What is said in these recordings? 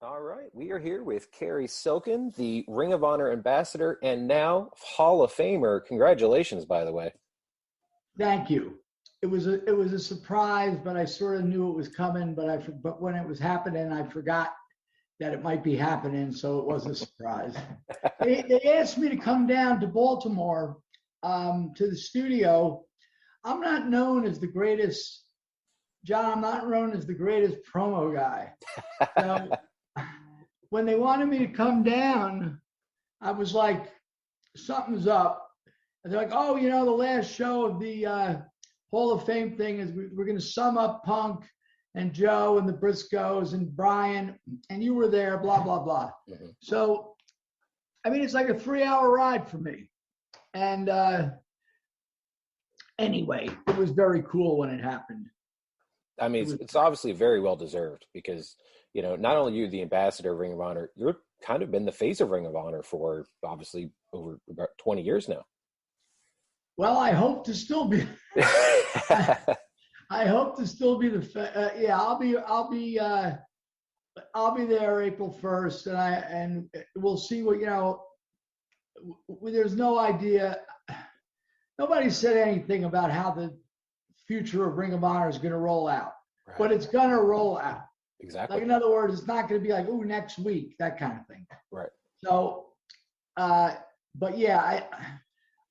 All right, we are here with Cary Silkin, the Ring of Honor ambassador and now Hall of Famer. Congratulations, by the way. Thank you. It was a surprise, but I sort of knew it was coming. But when it was happening, I forgot that it might be happening, so it was a surprise. They asked me to come down to Baltimore to the studio. I'm not known as the greatest, John. I'm not known as the greatest promo guy. So when they wanted me to come down, I was like, something's up. And they're like, oh, the last show of the Hall of Fame thing is we're going to sum up Punk and Joe and the Briscoes and Brian, and you were there, blah, blah, blah. Mm-hmm. So, it's like a 3-hour ride for me. And anyway, it was very cool when it happened. It's obviously very well deserved because, not only you, the ambassador of Ring of Honor, you've kind of been the face of Ring of Honor for obviously over about 20 years now. Well, I hope to still be. I hope to still be I'll be there April 1st, and we'll see what There's no idea. Nobody said anything about how the future of Ring of Honor is going to roll out, right. But it's going to roll out. Exactly. Like, in other words, it's not going to be like, oh, next week, that kind of thing. Right. So, but yeah,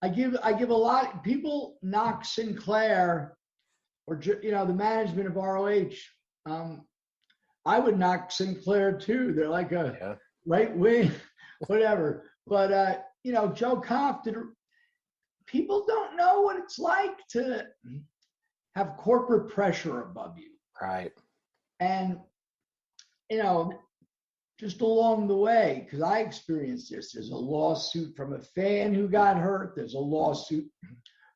I give a lot. People knock Sinclair or the management of ROH. I would knock Sinclair too. They're like a right wing, whatever. But Joe Compton. People don't know what it's like to have corporate pressure above you. Right. And, just along the way, because I experienced this, there's a lawsuit from a fan who got hurt. There's a lawsuit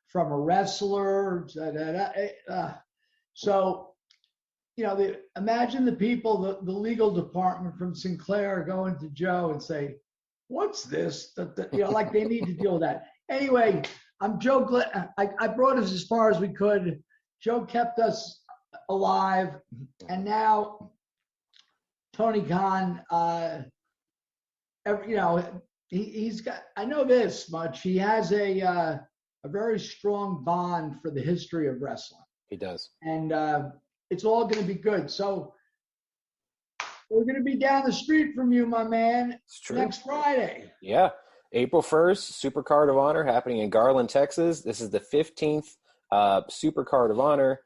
from a wrestler. So, imagine the people, the legal department from Sinclair going to Joe and say, what's this? Like they need to deal with that. Anyway, I'm Joe. I brought us as far as we could. Joe kept us alive, and now Tony Khan. He's got. I know this much. He has a very strong bond for the history of wrestling. He does, and it's all going to be good. So we're going to be down the street from you, my man. It's true. Next Friday. Yeah. April 1st, Supercard of Honor happening in Garland, Texas. This is the 15th Supercard of Honor.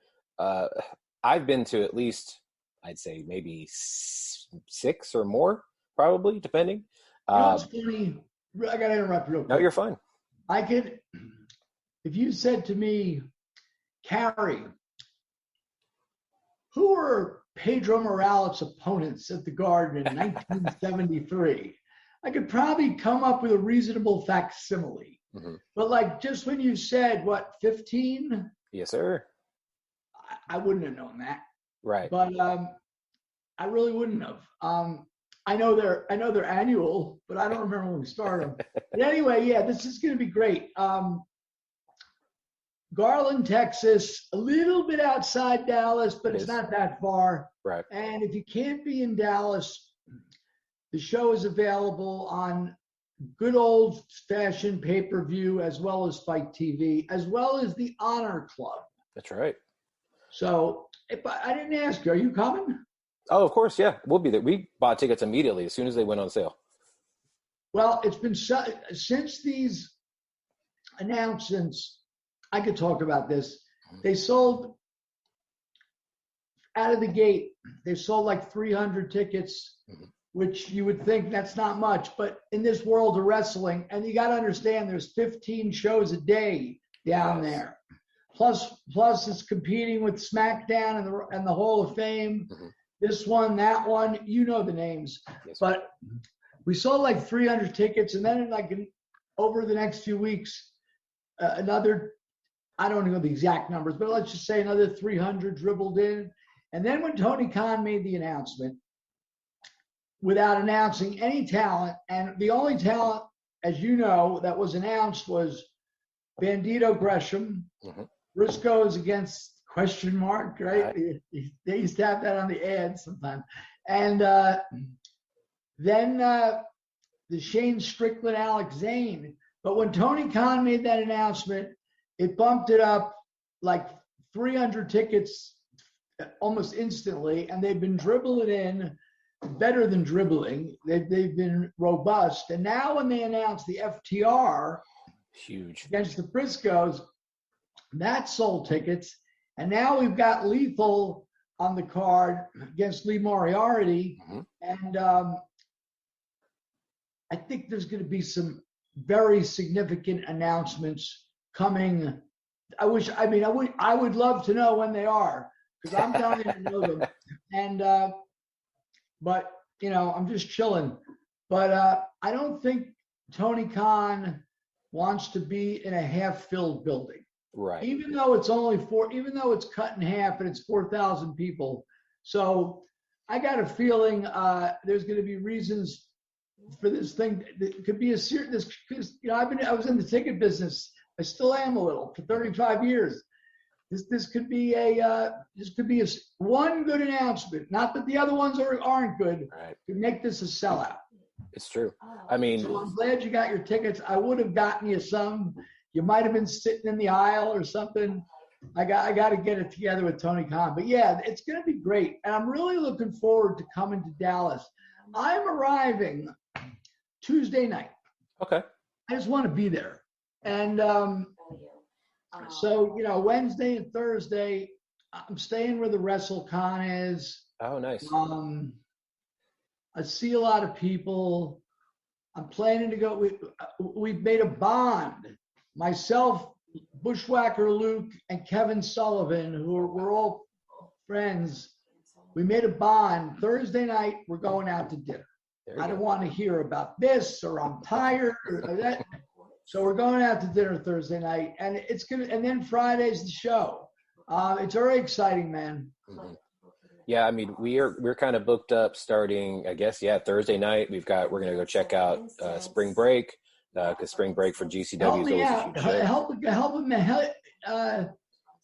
I've been to at least, I'd say maybe 6 or more, probably, depending. It's funny. I got to interrupt real quick. No, you're fine. If you said to me, Cary, who were Pedro Morales' opponents at the Garden in 1973? I could probably come up with a reasonable facsimile. Mm-hmm. But just when you said, 15? Yes, sir. I wouldn't have known that. Right. But I really wouldn't have. I know they're annual, but I don't remember when we started them. But anyway, yeah, this is going to be great. Garland, Texas, a little bit outside Dallas, but it's not that far. Right. And if you can't be in Dallas, the show is available on good old-fashioned pay-per-view as well as Fight TV, as well as the Honor Club. That's right. So I didn't ask you, are you coming? Oh, of course, yeah. We'll be there. We bought tickets immediately as soon as they went on sale. Well, it's been since these announcements, I could talk about this. They sold, out of the gate, they sold like 300 tickets, which you would think that's not much, but in this world of wrestling, and you got to understand there's 15 shows a day down there. Plus it's competing with SmackDown and the Hall of Fame. Mm-hmm. This one, that one, you know the names. Yes, but we sold like 300 tickets, and then over the next few weeks, another, I don't know the exact numbers, but let's just say another 300 dribbled in. And then when Tony Khan made the announcement, without announcing any talent, and the only talent, as you know, that was announced was Bandito Gresham, Briscoes against question mark, right? They used to have that on the ad sometimes. And then the Shane Strickland, Alex Zane. But when Tony Khan made that announcement, it bumped it up like 300 tickets almost instantly, and they've been dribbling in better than dribbling. They've been robust. And now when they announced the FTR huge against the Briscoes, that sold tickets. And now we've got Lethal on the card against Lee Moriarty. Mm-hmm. And I think there's going to be some very significant announcements coming. I would love to know when they are, because I'm dying to know them. And but I'm just chilling. But I don't think Tony Khan wants to be in a half-filled building. Right. Even though it's cut in half and it's 4,000 people. So I got a feeling there's going to be reasons for this thing. It could be a serious. Because I was in the ticket business. I still am a little for 35 years. This could be one good announcement. Not that the other ones aren't good. Right. To make this a sellout. It's true. I mean, so I'm glad you got your tickets. I would have gotten you some. You might have been sitting in the aisle or something. I got to get it together with Tony Khan. But yeah, it's going to be great. And I'm really looking forward to coming to Dallas. I'm arriving Tuesday night. Okay. I just want to be there. And so, Wednesday and Thursday, I'm staying where the WrestleCon is. Oh, nice. I see a lot of people. I'm planning to go. We've made a bond. Myself, Bushwhacker Luke, and Kevin Sullivan, we're all friends. We made a bond. Thursday night, we're going out to dinner. I don't want to hear about this, or I'm tired, or that. So we're going out to dinner Thursday night, and and then Friday's the show. It's very exciting, man. Mm-hmm. Yeah, I mean, we're kind of booked up starting, I guess, Thursday night. We're going to go check out Spring Break, because Spring Break for GCW is always a huge show.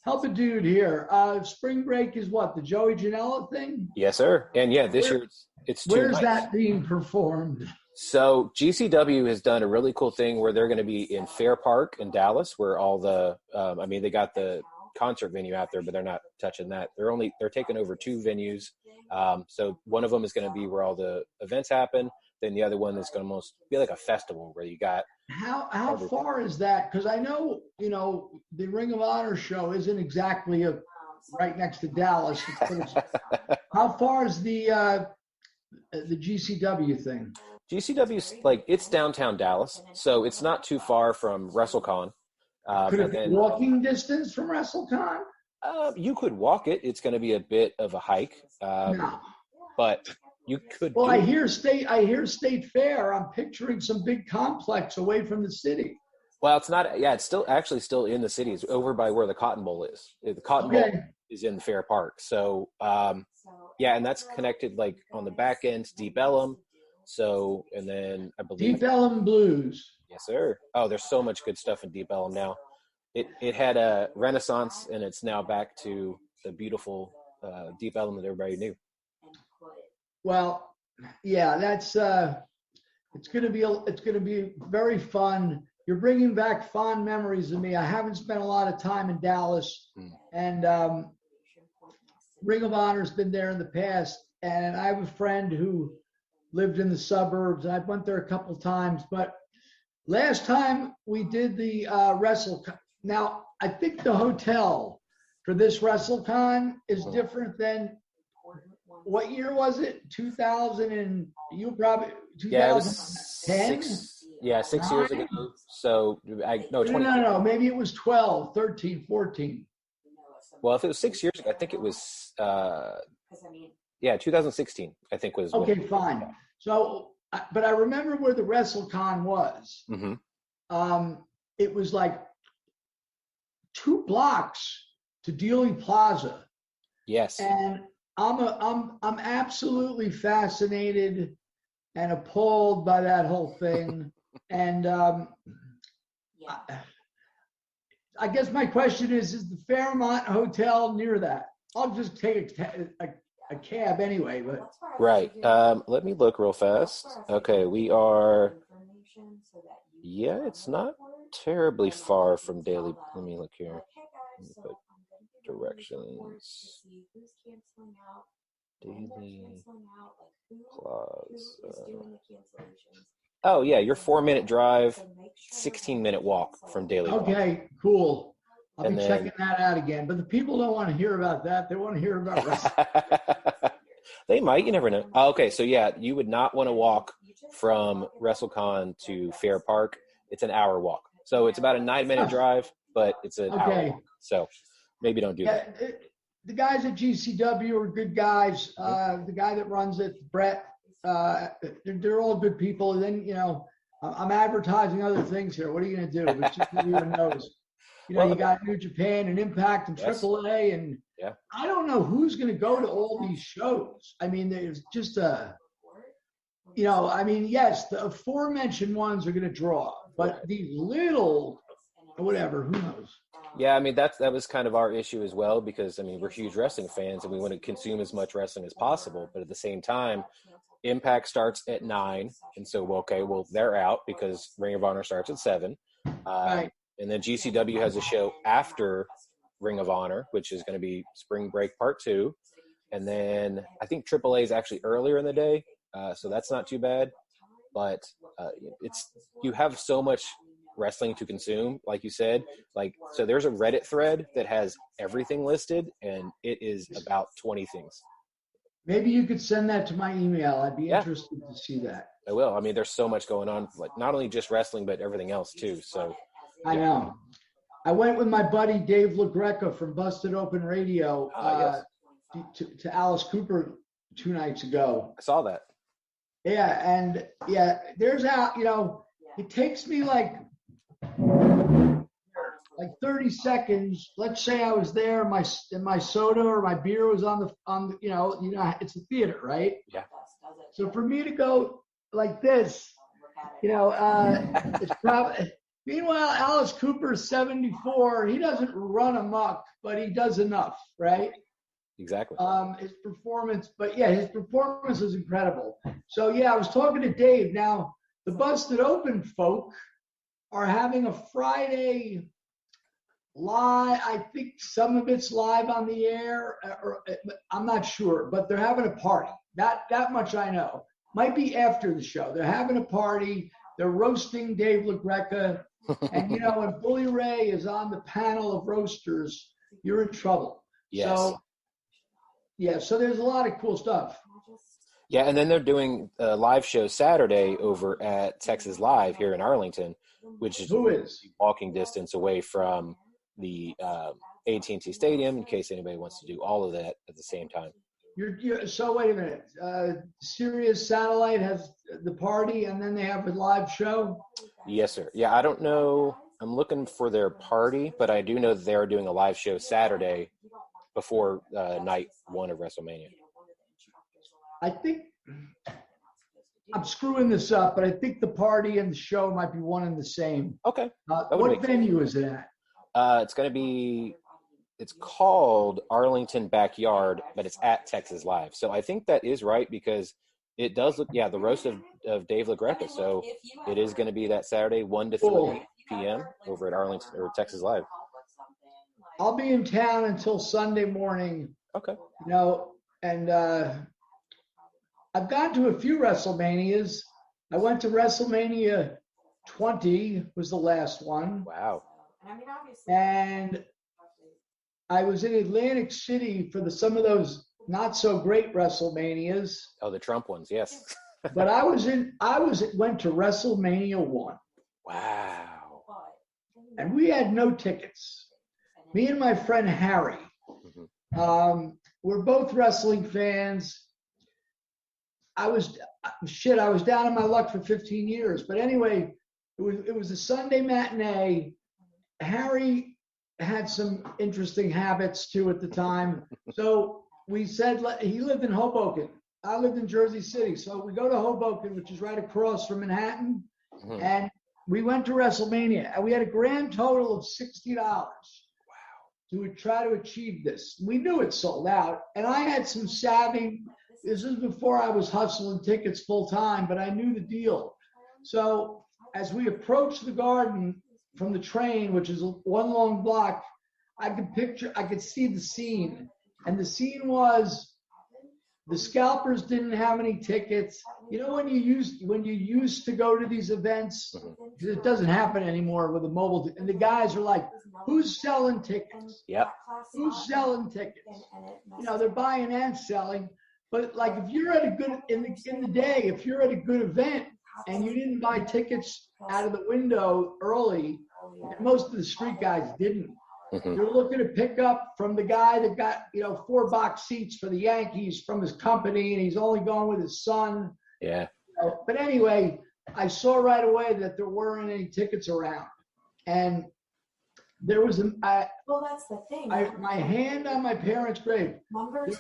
Help a dude here. Spring Break is what, the Joey Janela thing? Yes, sir. And this year it's 2 nights. Where's that being performed? So GCW has done a really cool thing where they're going to be in Fair Park in Dallas, where all the they got the concert venue out there, but they're not touching that. They're taking over 2 venues. So one of them is going to be where all the events happen. Then the other one is going to almost be like a festival where you got. How far is that? Because I know, the Ring of Honor show isn't exactly right next to Dallas. How far is the GCW thing? GCW's it's downtown Dallas, so it's not too far from WrestleCon. Could it be walking distance from WrestleCon? You could walk it. It's going to be a bit of a hike, no. But you could. Well, I hear State Fair. I'm picturing some big complex away from the city. Well, it's not. Yeah, it's still in the city. It's over by where the Cotton Bowl is. The Cotton Bowl is in Fair Park. So, and that's connected on the back end to Deep Ellum. So, and then I believe Deep Ellum Blues. Yes, sir. Oh, there's so much good stuff in Deep Ellum now. It had a renaissance, and it's now back to the beautiful Deep Ellum that everybody knew. Well, yeah, that's it's going to be very fun. You're bringing back fond memories of me. I haven't spent a lot of time in Dallas, and Ring of Honor's been there in the past, and I have a friend who lived in the suburbs. I went there a couple times, but last time we did the WrestleCon. Now, I think the hotel for this WrestleCon is different than, what year was it? 2000 and you probably 2010? Yeah, it was 6 years ago. So no, maybe it was 12, 13, 14. Well, if it was 6 years ago, I think it was 2016, I think was. Okay, fine. So, but I remember where the WrestleCon was. Mm-hmm. It was 2 blocks to Dealey Plaza. Yes. And I'm absolutely fascinated and appalled by that whole thing. And I guess my question is the Fairmont Hotel near that? I'll just take a a cab anyway. But Right. Let me look real fast. Okay, we are. Yeah, it's not terribly far from Daily. Let me look here. Let me put directions. Daily Plaza. Oh yeah, your 4-minute drive, 16-minute walk from Daily Plaza. okay, cool. I'll And be then- checking that out again. But the people don't want to hear about that. They want to hear about wrestling. They might. You never know. Oh, okay, so yeah, you would not want to walk from WrestleCon to Fair Park. It's an hour walk. So it's about a 9-minute drive, but it's an hour walk. So maybe don't do that. The guys at GCW are good guys. The guy that runs it, Brett, they're all good people. And then, I'm advertising other things here. What are you going to do? It's just everyone knows. You got New Japan and Impact and AAA, and I don't know who's going to go to all these shows. I mean, there's just yes, the aforementioned ones are going to draw, but these little, whatever, who knows? Yeah, I mean, that was kind of our issue as well, because, I mean, we're huge wrestling fans and we want to consume as much wrestling as possible. But at the same time, Impact starts at 9. And so, they're out because Ring of Honor starts at 7. Right. And then GCW has a show after Ring of Honor, which is going to be Spring Break Part 2. And then I think AAA is actually earlier in the day. So that's not too bad. But you have so much wrestling to consume, like you said. So there's a Reddit thread that has everything listed, and it is about 20 things. Maybe you could send that to my email. I'd be interested to see that. I will. I mean, there's so much going on, like not only just wrestling, but everything else too. So I know. I went with my buddy Dave LaGreca from Busted Open Radio to Alice Cooper 2 nights ago. I saw that. Yeah, and there's it takes me like 30 seconds. Let's say I was there, my soda or my beer was on the it's a theater, right? Yeah. So for me to go like this, it's probably. Meanwhile, Alice Cooper's 74. He doesn't run amok, but he does enough, right? Exactly. His performance is incredible. So I was talking to Dave. Now the Busted Open folk are having a Friday live. I think some of it's live on the air, or I'm not sure, but they're having a party. That much I know. Might be after the show. They're having a party. They're roasting Dave LaGreca. And, when Bully Ray is on the panel of roasters, you're in trouble. Yes. So there's a lot of cool stuff. Yeah, and then they're doing a live show Saturday over at Texas Live here in Arlington, which is walking distance away from the AT&T Stadium, in case anybody wants to do all of that at the same time. So wait a minute. Sirius Satellite has the party, and then they have a live show? Yes, sir. Yeah, I don't know. I'm looking for their party, but I do know that they're doing a live show Saturday before night 1 of WrestleMania. I think I'm screwing this up, but I think the party and the show might be one and the same. Okay. What venue is it at? It's going to be... It's called Arlington Backyard, but it's at Texas Live. So I think that is right, because it does look, the roast of Dave LaGreca. So it is going to be that Saturday, 1 to 3 p.m. over at Arlington or Texas Live. I'll be in town until Sunday morning. Okay. And I've gone to a few WrestleManias. I went to WrestleMania 20 was the last one. Wow. And I was in Atlantic City for some of those not so great WrestleManias. Oh, the Trump ones, yes. But went to WrestleMania 1. Wow. And we had no tickets. Me and my friend Harry. Mm-hmm. We're both wrestling fans. I was down on my luck for 15 years. But anyway, it was a Sunday matinee. Harry had some interesting habits too at the time. So we said, he lived in Hoboken. I lived in Jersey City. So we go to Hoboken, which is right across from Manhattan. Mm-hmm. And we went to WrestleMania, and we had a grand total of $60. Wow. to try to achieve this. We knew it sold out, and I had some savvy. This is before I was hustling tickets full time, but I knew the deal. So as we approached the Garden from the train, which is one long block, I could see the scene. And the scene was the scalpers didn't have any tickets. You know, when you used to go to these events, it doesn't happen anymore with the mobile. And the guys are like, who's selling tickets? Yep. Who's selling tickets? You know, they're buying and selling. But like, if you're at a good, in the day, if you're at a good event and you didn't buy tickets out of the window early, and most of the street guys didn't. You're looking to pick up from the guy that got, 4 box seats for the Yankees from his company, and he's only going with his son. Yeah. But anyway, I saw right away that there weren't any tickets around. And there was that's the thing. my hand on my parents' grave. There was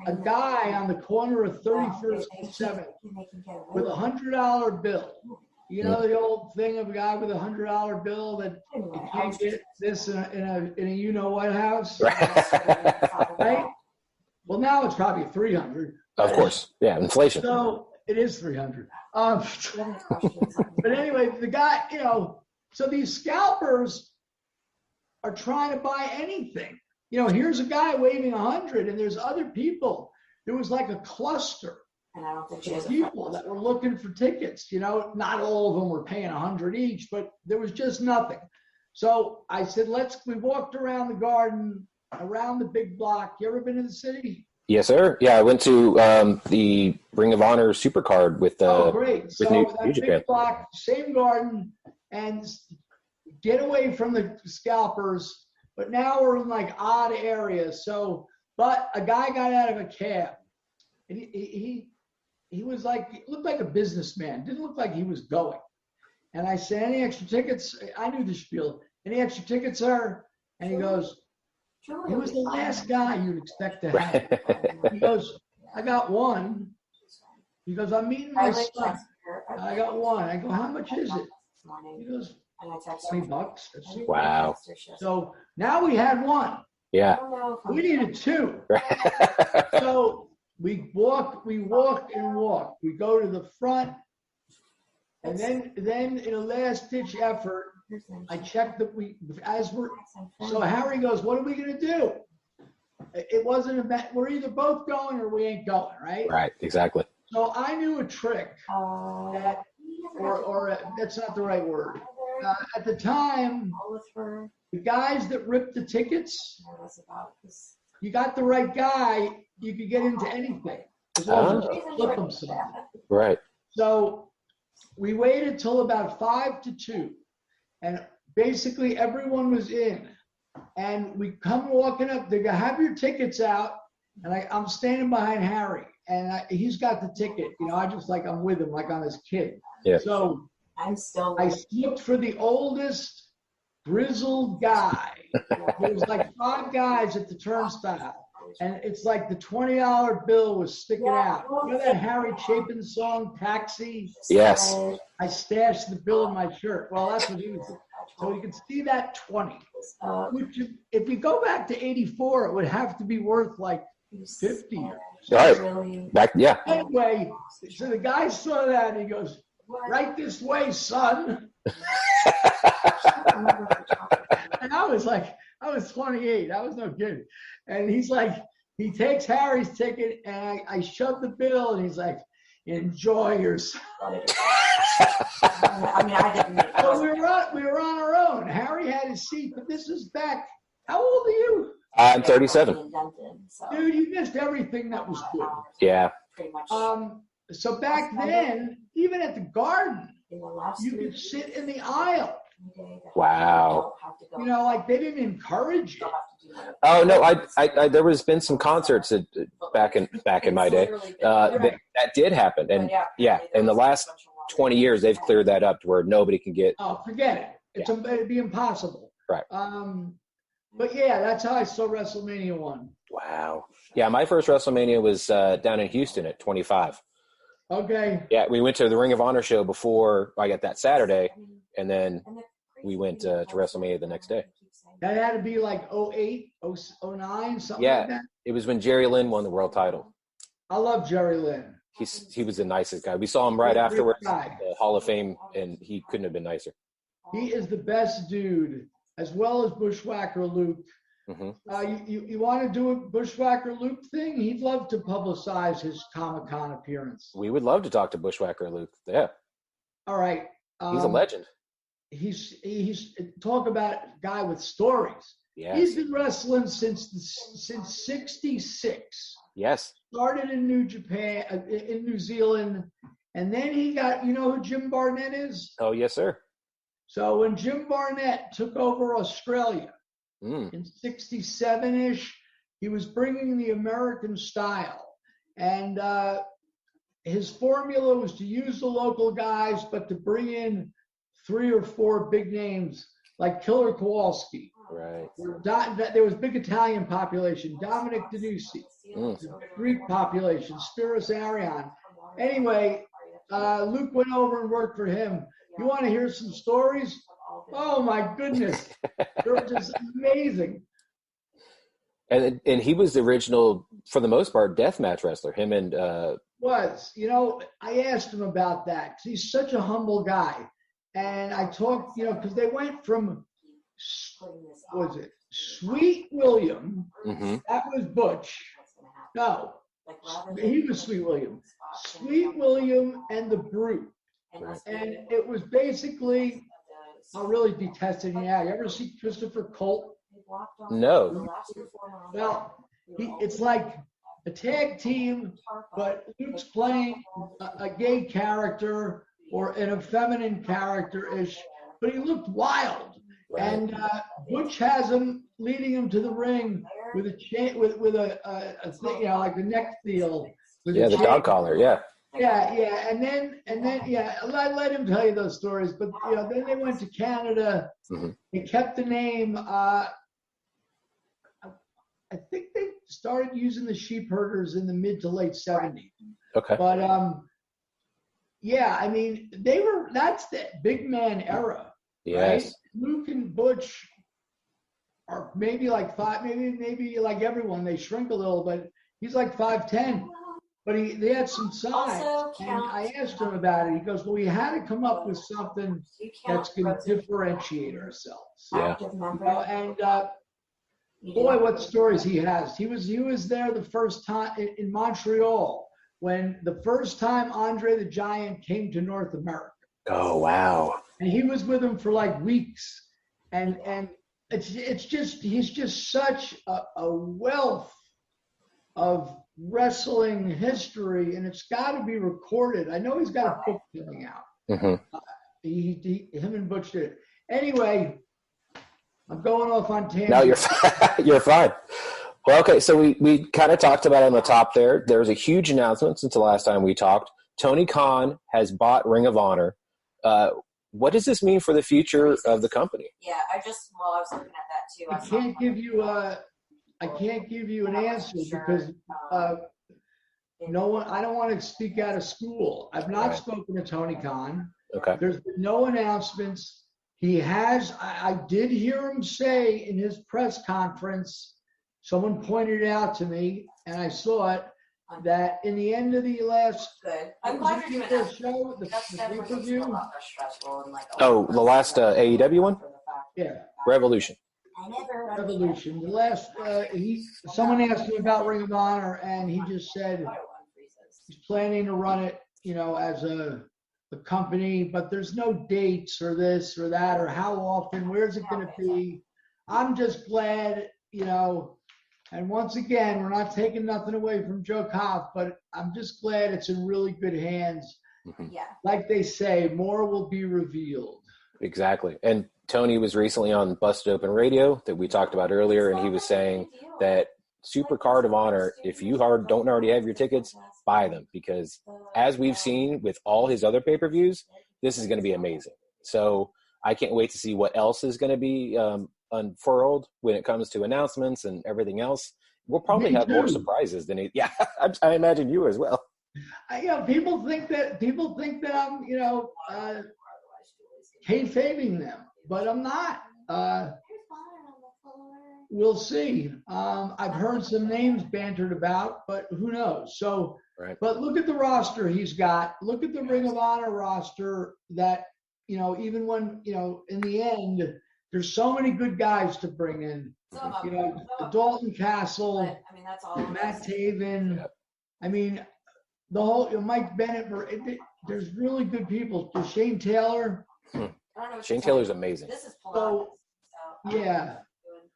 a guy on the corner of 31st and 7th with a $100 bill. You know the old thing of a guy with a $100 bill that you can't get this in a what house, right? Well, now it's probably 300. Of course, yeah, inflation. So it is 300. But anyway, the guy, so these scalpers are trying to buy anything. Here's a guy waving 100, and there's other people. There was like a cluster. And I don't think people that were looking for tickets. Not all of them were paying 100 each, but there was just nothing. So I said, we walked around the Garden, around the big block. You ever been to the city? Yes, sir. Yeah, I went to the Ring of Honor Supercard with great. With so that big block, same Garden, and get away from the scalpers. But now we're in like odd areas. But a guy got out of a cab, and he was like, he looked like a businessman. Didn't look like he was going. And I said, any extra tickets? I knew the spiel. Any extra tickets, sir? And he goes, he was the last guy you'd expect to have. He goes, I got one. He goes, I'm meeting my son. I got one. I go, how much is it? He goes, $20. Wow. So now we had one. Yeah. We needed 2. So we walk. We go to the front, and then in a last ditch effort, I checked that so Harry goes, what are we going to do? It wasn't about, we're either both going or we ain't going, right? Right, exactly. So I knew a trick that, or that's not the right word. At the time, the guys that ripped the tickets, you got the right guy, you could get into anything as long as you flip them some. Right. So we waited till about 5 to 2, and basically everyone was in. And we come walking up. They go, have your tickets out, and I'm standing behind Harry, and he's got the ticket. I'm with him, like I'm his kid. Yeah. So I looked for the oldest grizzled guy. There was like 5 guys at the turnstile. And it's like the $20 bill was sticking out. You know that Harry Chapin song, Taxi? Yes. I stashed the bill in my shirt. Well, that's what he was. So you can see that 20. Which, if you go back to 84, it would have to be worth like 50. Right. Back, yeah. Anyway, so the guy saw that and he goes, right this way, son. And I was 28. I was no kid. And he's like, he takes Harry's ticket, and I shoved the bill, and he's like, enjoy yourself. I didn't. So we were on our own. Harry had his seat, but this is back. How old are you? I'm 37. Dude, you missed everything that was good. Yeah. Pretty much. So back then, even at the Garden, you could sit in the aisle. Wow. Like they didn't encourage it. Oh no, I there was been some concerts back in my day that did happen, and in the last 20 years they've cleared that up to where nobody can get. Oh, forget it. It'd be impossible. Right. But yeah, that's how I saw WrestleMania 1. Wow. Yeah, my first WrestleMania was down in Houston at 25. Okay. Yeah, we went to the Ring of Honor show before I got that Saturday, and then we went to WrestleMania the next day. That had to be like 08, 09, something Yeah, like that. it was when Jerry Lynn won the world title. I love Jerry Lynn. He was the nicest guy. We saw him right Great afterwards guy. at the Hall of Fame, and he couldn't have been nicer. He is the best dude, as well as Bushwhacker Luke. You want to do a Bushwhacker Luke thing? He'd love to publicize his Comic-Con appearance. We would love to talk to Bushwhacker Luke. Yeah. All right. He's a legend. He's talk about a guy with stories. Yes. He's been wrestling since '66. Yes. Started in New Zealand, and then he got, you know who Jim Barnett is? Oh, yes, sir. So when Jim Barnett took over Australia in 67-ish, he was bringing the American style. And his formula was to use the local guys, but to bring in 3 or 4 big names like Killer Kowalski. Right. There was big Italian population, Dominic Danussi, Greek population, Spiros Arion. Anyway, Luke went over and worked for him. You want to hear some stories? Oh my goodness, they're just amazing. And he was the original, for the most part, deathmatch wrestler. Him and I asked him about that because he's such a humble guy, and I talked, because they went from Sweet William, that was Butch. No, he was Sweet William. Sweet William and the Brute. And it was basically, I'll really be testing you out. You ever see Christopher Colt? No. Well, it's like a tag team, but Luke's playing a gay character or an effeminate character-ish, but he looked wild. Right. And Butch has him leading him to the ring with a chain, with a thing, like a neck seal. Yeah, the dog collar. Yeah. Yeah, and then I let him tell you those stories. But then they went to Canada. They kept the name. I think they started using the Sheep Herders in the mid to late '70s. Okay. But that's the big man era. Yes. Right? Luke and Butch are maybe like 5, maybe like everyone, they shrink a little, but he's like 5'10". But they had some size, and I asked him about it. He goes, "Well, we had to come up with something that's going to differentiate ourselves." Yeah. Boy, what stories he has! He was there the first time in Montreal when the first time Andre the Giant came to North America. Oh wow! And he was with him for like weeks, and he's just such a wealth of wrestling history, and it's got to be recorded. I know he's got a book coming out. Him and Butch did it. Anyway, I'm going off on tangent. No, you're fine. Well, okay, so we kind of talked about it on the top there. There was a huge announcement since the last time we talked. Tony Khan has bought Ring of Honor. What does this mean for the future of the company? Yeah, I was looking at that too. I can't give you an answer because no one. I don't want to speak out of school. I've not spoken to Tony Khan. Okay. There's been no announcements. He has. I did hear him say in his press conference. Someone pointed it out to me, and I saw it. That in the end of the last. Good. I'm glad you're doing that. Show, the pay-per-view. The last AEW one. Yeah. Revolution. Revolution. The last, someone asked him about Ring of Honor, and he just said he's planning to run it, as a company, but there's no dates or this or that or how often. Where's it going to be? I'm just glad, And once again, we're not taking nothing away from Joe Koff, but I'm just glad it's in really good hands. Yeah. Like they say, more will be revealed. Exactly. And Tony was recently on Busted Open Radio that we talked about earlier, and he was saying that Supercard of Honor, if you don't already have your tickets, buy them, because as we've seen with all his other pay-per-views, this is going to be amazing. So I can't wait to see what else is going to be unfurled when it comes to announcements and everything else. We'll probably have more surprises than he. Yeah, I imagine you as well. People think that I'm, kayfabing them, but I'm not. we'll see. I've heard some names bantered about, but who knows? So, Right. but look at the roster he's got. Look at the Ring of Honor roster that, even when, in the end, there's so many good guys to bring in. Dalton Castle, But, I mean, that's all of Matt us. Taven. Yep. I mean, the whole Mike Bennett. There's really good people. Shane Taylor. I don't know what Shane you're Taylor's talking about. amazing. This is Pilates. So, Yeah.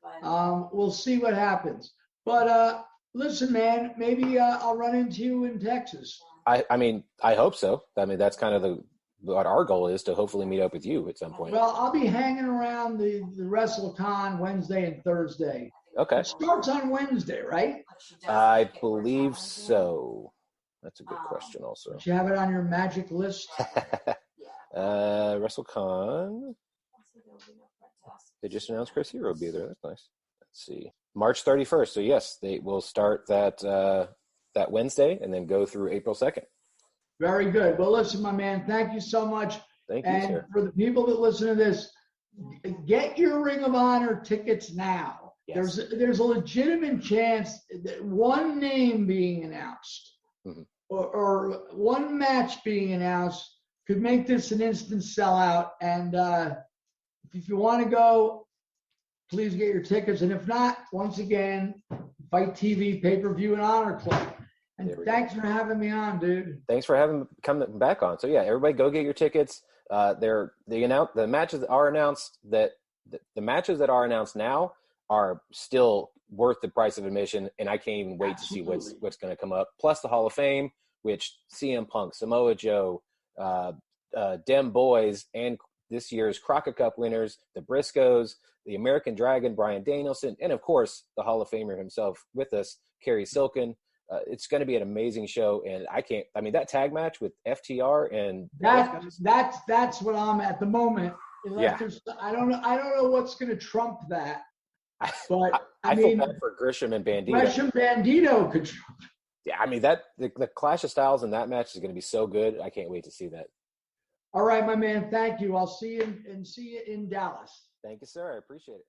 but We'll see what happens. But listen, man, maybe I'll run into you in Texas. I mean, I hope so. I mean, that's kind of what our goal is, to hopefully meet up with you at some point. Well, I'll be hanging around the WrestleCon Wednesday and Thursday. Okay. It starts on Wednesday, right? I believe so. That's a good question also. Do you have it on your magic list? WrestleCon. They just announced Chris Hero will be there. That's nice. Let's see. March 31st. So yes, they will start that Wednesday and then go through April 2nd. Very good. Well, listen, my man, thank you so much. Thank you, and sir. For the people that listen to this, get your Ring of Honor tickets now. Yes. There's a legitimate chance that one name being announced or one match being announced could make this an instant sellout. And if you want to go, please get your tickets. And if not, once again, Fight TV, pay-per-view, and Honor Club. And thanks for having me on, dude. Thanks for coming back on. So yeah, everybody go get your tickets. The matches that are announced the matches that are announced now are still worth the price of admission, and I can't even wait to see what's going to come up. Plus the Hall of Fame, which CM Punk, Samoa Joe, Dem Boys, and this year's Crockett Cup winners, the Briscoes, the American Dragon, Bryan Danielson, and of course the Hall of Famer himself with us, Cary Silkin. It's going to be an amazing show, and that tag match with FTR and that's what I'm at the moment. Yeah. I don't know what's going to trump that, but I feel bad for Gresham and Bandito. Gresham Bandito could trump. Yeah, I mean the clash of styles in that match is going to be so good. I can't wait to see that. All right, my man. Thank you. I'll see you in Dallas. Thank you, sir. I appreciate it.